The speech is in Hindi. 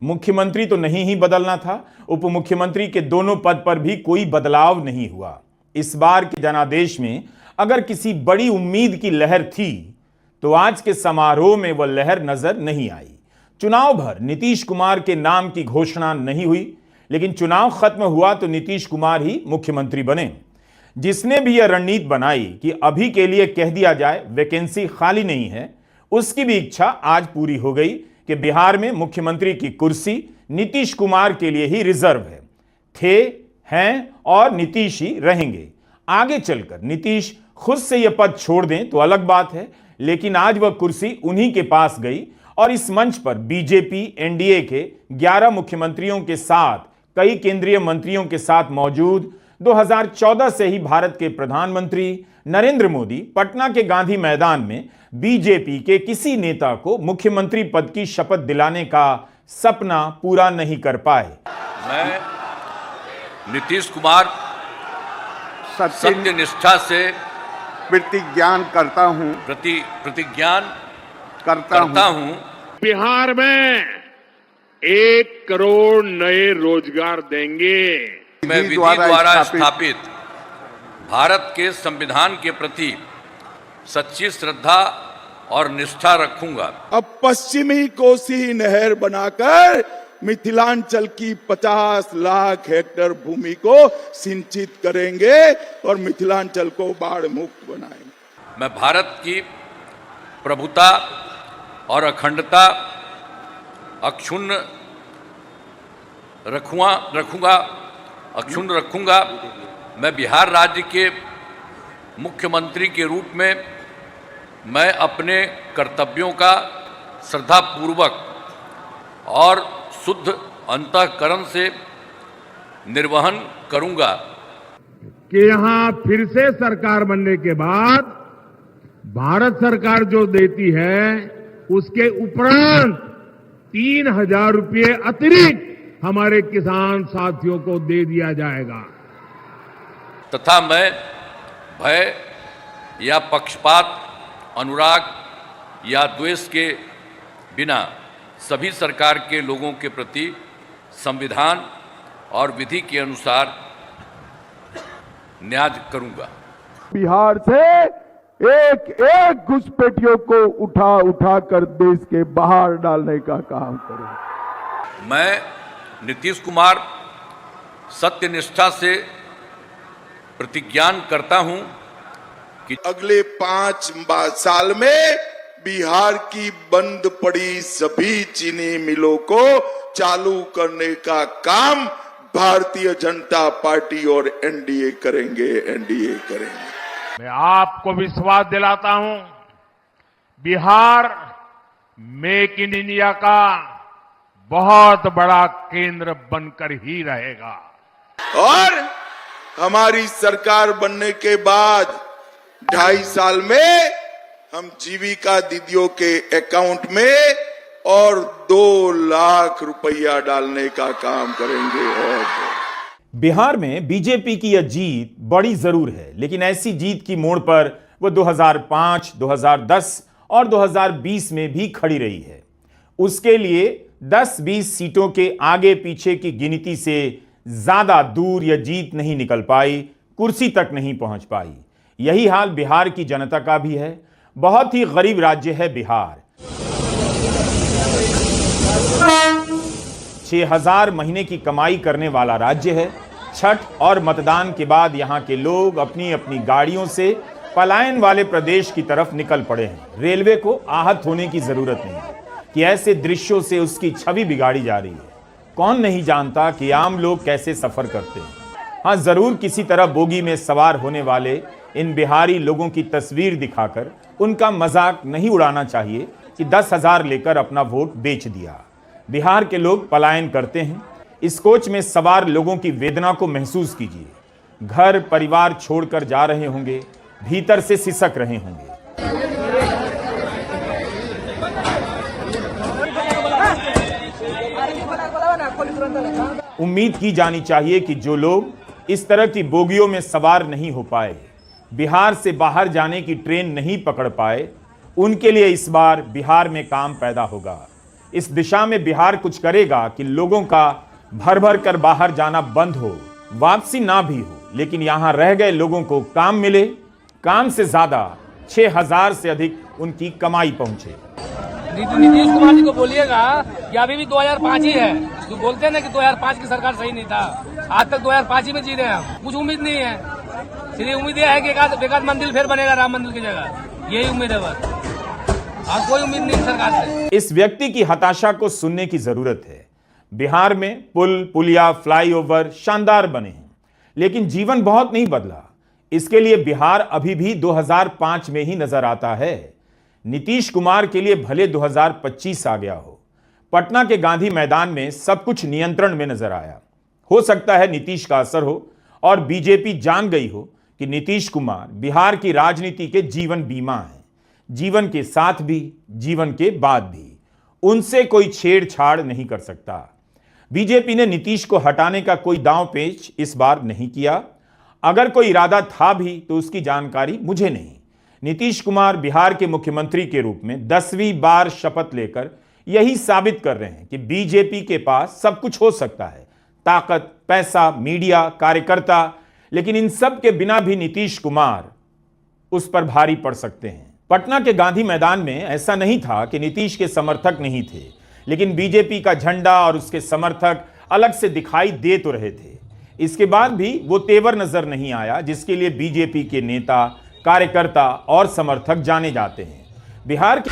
मुख्यमंत्री तो नहीं ही बदलना था, उप मुख्यमंत्री के दोनों पद पर भी कोई बदलाव नहीं हुआ। इस बार के जनादेश में अगर किसी बड़ी उम्मीद की लहर थी तो आज के समारोह में वह लहर नजर नहीं आई। चुनाव भर नीतीश कुमार के नाम की घोषणा नहीं हुई, लेकिन चुनाव खत्म हुआ तो नीतीश कुमार ही मुख्यमंत्री बने। जिसने भी यह रणनीति बनाई कि अभी के लिए कह दिया जाए वैकेंसी खाली नहीं है, उसकी भी इच्छा आज पूरी हो गई कि बिहार में मुख्यमंत्री की कुर्सी नीतीश कुमार के लिए ही रिजर्व है। थे, हैं और नीतीश ही रहेंगे। आगे चलकर नीतीश खुद से यह पद छोड़ दें तो अलग बात है, लेकिन आज वह कुर्सी उन्हीं के पास गई और इस मंच पर बीजेपी एनडीए के 11 मुख्यमंत्रियों के साथ कई केंद्रीय मंत्रियों के साथ मौजूद 2014 से ही भारत के प्रधानमंत्री नरेंद्र मोदी पटना के गांधी मैदान में बीजेपी के किसी नेता को मुख्यमंत्री पद की शपथ दिलाने का सपना पूरा नहीं कर पाए। मैं नीतीश कुमार सत्यनिष्ठा से प्रतिज्ञान करता हूं बिहार में 1 करोड़ नए रोजगार देंगे। मैं विधि द्वारा स्थापित भारत के संविधान के प्रति सच्ची श्रद्धा और निष्ठा रखूंगा। अब पश्चिमी कोसी नहर बनाकर मिथिलांचल की 50 लाख हेक्टेयर भूमि को सिंचित करेंगे और मिथिलांचल को बाढ़ मुक्त बनाएंगे। मैं भारत की प्रभुता और अखंडता अक्षुण्ण रखूंगा। मैं बिहार राज्य के मुख्यमंत्री के रूप में मैं अपने कर्तव्यों का श्रद्धापूर्वक और शुद्ध अंतःकरण से निर्वहन करूंगा कि यहाँ फिर से सरकार बनने के बाद भारत सरकार जो देती है उसके उपरांत 3,000 रुपये अतिरिक्त हमारे किसान साथियों को दे दिया जाएगा तथा मैं भय या पक्षपात, अनुराग या द्वेष के बिना सभी सरकार के लोगों के प्रति संविधान और विधि के अनुसार न्याय करूंगा। बिहार से एक घुसपैठियों को उठा कर देश के बाहर डालने का काम करें। मैं नीतीश कुमार सत्यनिष्ठा से प्रतिज्ञान करता हूं कि अगले 5 साल में बिहार की बंद पड़ी सभी चीनी मिलों को चालू करने का काम भारतीय जनता पार्टी और एनडीए करेंगे। मैं आपको विश्वास दिलाता हूं, बिहार मेक इन इंडिया का बहुत बड़ा केंद्र बनकर ही रहेगा और हमारी सरकार बनने के बाद 2.5 साल में हम जीविका दीदियों के अकाउंट में और 2 लाख रुपया डालने का काम करेंगे। और बिहार में बीजेपी की यह जीत बड़ी जरूर है, लेकिन ऐसी जीत की मोड़ पर वो 2005, 2010 और 2020 में भी खड़ी रही है। उसके लिए 10-20 सीटों के आगे पीछे की गिनती से ज्यादा दूर यह जीत नहीं निकल पाई, कुर्सी तक नहीं पहुंच पाई। यही हाल बिहार की जनता का भी है। बहुत ही गरीब राज्य है बिहार। 6,000 महीने की कमाई करने वाला राज्य है। छठ और मतदान के बाद यहां के लोग अपनी अपनी गाड़ियों से पलायन वाले प्रदेश की तरफ निकल पड़े हैं। रेलवे को आहत होने की जरूरत नहीं है कि ऐसे दृश्यों से उसकी छवि बिगाड़ी जा रही है। कौन नहीं जानता कि आम लोग कैसे सफर करते हैं। हाँ, जरूर किसी तरह बोगी में सवार होने वाले इन बिहारी लोगों की तस्वीर दिखाकर उनका मजाक नहीं उड़ाना चाहिए कि 10,000 लेकर अपना वोट बेच दिया। बिहार के लोग पलायन करते हैं। इस कोच में सवार लोगों की वेदना को महसूस कीजिए। घर परिवार छोड़कर जा रहे होंगे, भीतर से सिसक रहे होंगे। उम्मीद की जानी चाहिए कि जो लोग इस तरह की बोगियों में सवार नहीं हो पाए, बिहार से बाहर जाने की ट्रेन नहीं पकड़ पाए, उनके लिए इस बार बिहार में काम पैदा होगा। इस दिशा में बिहार कुछ करेगा कि लोगों का भर भर कर बाहर जाना बंद हो, वापसी ना भी हो, लेकिन यहां रह गए लोगों को काम मिले, काम से ज्यादा 6,000 से अधिक उनकी कमाई पहुंचे। नीतीश कुमार जी को बोलिएगा कि अभी भी 2005 ही है। जो बोलते हैं ना कि 2005 की सरकार सही नहीं था, आज तक 2005 ही में जी रहे हैं हम। कुछ उम्मीद नहीं है, सिर्फ उम्मीद यह है कि एकाध मंदिर फिर बनेगा राम मंदिर की जगह, यही उम्मीद है बस। कोई उम्मीद नहीं सरकार से। इस व्यक्ति की हताशा को सुनने की जरूरत है। बिहार में पुल, पुलिया, फ्लाईओवर शानदार बने हैं, लेकिन जीवन बहुत नहीं बदला। इसके लिए बिहार अभी भी 2005 में ही नजर आता है। नीतीश कुमार के लिए भले 2025 आ गया हो, पटना के गांधी मैदान में सब कुछ नियंत्रण में नजर आया। हो सकता है नीतीश का असर हो और बीजेपी जान गई हो कि नीतीश कुमार बिहार की राजनीति के जीवन बीमा है, जीवन के साथ भी, जीवन के बाद भी। उनसे कोई छेड़छाड़ नहीं कर सकता। बीजेपी ने नीतीश को हटाने का कोई दांव पेच इस बार नहीं किया। अगर कोई इरादा था भी तो उसकी जानकारी मुझे नहीं। नीतीश कुमार बिहार के मुख्यमंत्री के रूप में 10वीं बार शपथ लेकर यही साबित कर रहे हैं कि बीजेपी के पास सब कुछ हो सकता है, ताकत, पैसा, मीडिया, कार्यकर्ता, लेकिन इन सब के बिना भी नीतीश कुमार उस पर भारी पड़ सकते हैं। पटना के गांधी मैदान में ऐसा नहीं था कि नीतीश के समर्थक नहीं थे, लेकिन बीजेपी का झंडा और उसके समर्थक अलग से दिखाई दे तो रहे थे। इसके बाद भी वो तेवर नजर नहीं आया जिसके लिए बीजेपी के नेता, कार्यकर्ता और समर्थक जाने जाते हैं। बिहार के